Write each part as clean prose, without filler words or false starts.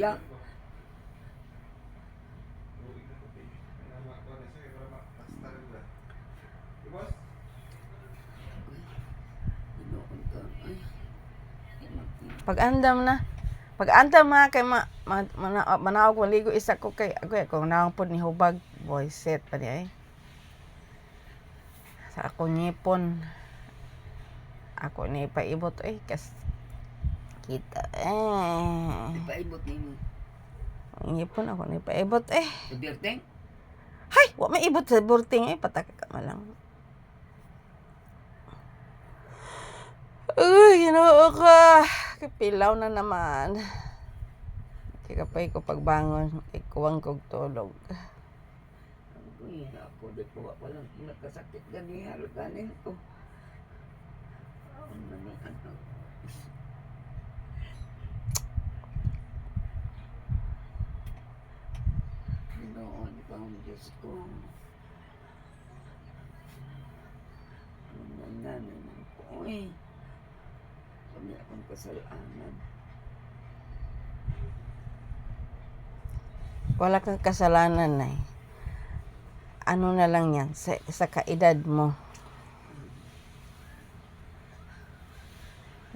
siya. Pag-andam na kay manawag maligo isa ko kay ako naong pod ni hubag boy set pa di ay. Sa ako ngipon. Ako ni paibot kas kita Ipaibot nimo. ngipon ako ni paibot Sa birthday? Hay, wa maibot sa burting pataka ka malang. Uy, ginoo ka. Kapilaw na naman. Kikapay ko pagbangon. Ikuwang kog tulog. Uy, ako dito walang nakasakit gani ganin ko. Noon pa ang Diyos ko. Nanan ko kami akong kasalanan. Wala kang kasalanan ano na lang yan sa kaedad mo.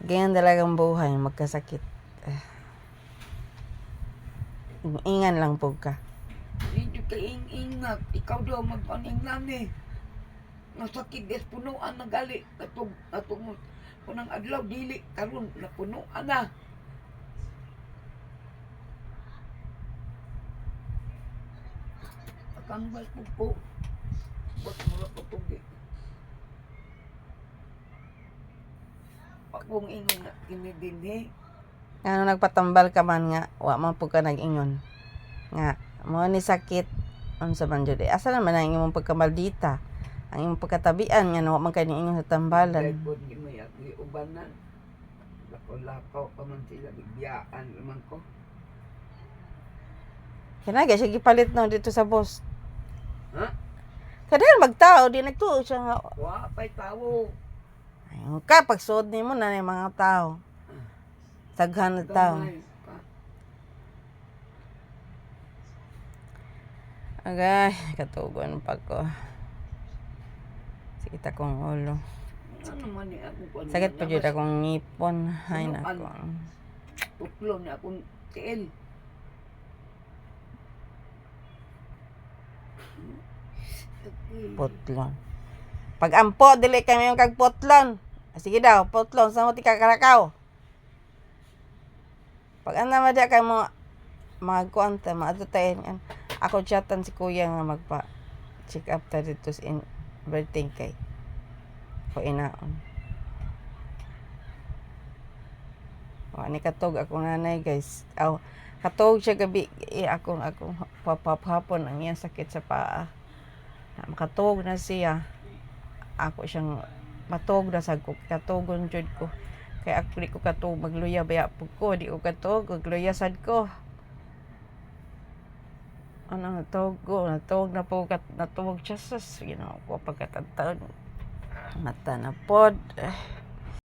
Ganyan talagang buhay, magkasakit. Ingan lang po ka. Hindi ka ingat. Ikaw daw magpaningnan Nasakit des punuan na gali. Atong punang adlaw dili karon napunuan na. Akambal po. Ba't mula po tugi? Akong ingon na kinidinhi. Ano nagpatambal ka man nga, wa man po ka nag-ingon. Nga, mo ni sakit, sa man jud. Asa naman ang imong pagkamaldita? Ang imong pagkatabian nga wa man kay ingon sa tambalan. Dahil po di may ubanan. Lakaw pa man sila, bigyan naman ko. Kinaga siya gipalit no dito sa boss. Ha? Kadahil magtao, di nagtuo siya nga. Wa pa'y tawo. Ayun ka, pagsuod ni mo na ng mga tao. Taghan na tao. Gamay pa. Agay, katugon pa ko. Sakit akong ulo. Ano man ni ako Sakit pa dyan akong ngipon. Ay, nako. Tuklo ni akong tiil. Potlon. Pag ampo, dili kami yung kag potlon. Sige daw, potlon. Sa mo ti kakarakaw. Pag ano naman dyan kayo magkuanta, maatutayin. Ako chatan si kuya nga magpa-check up ta dito sa birthday kay. Ko inaon. Ni katog ako nanay guys. Katog siya gabi. Ako papahapon ang iyang sakit sa paa. Makatog na siya. Ako siyang matog na sa katogon jud ko. Kaya ako di ko katog magluya baya po ko. Di ko katog. Magluya sad ko. Ano natog ko. Natog na po. Natog siya. Ginoo ko pagkatantaon. Mata na pod.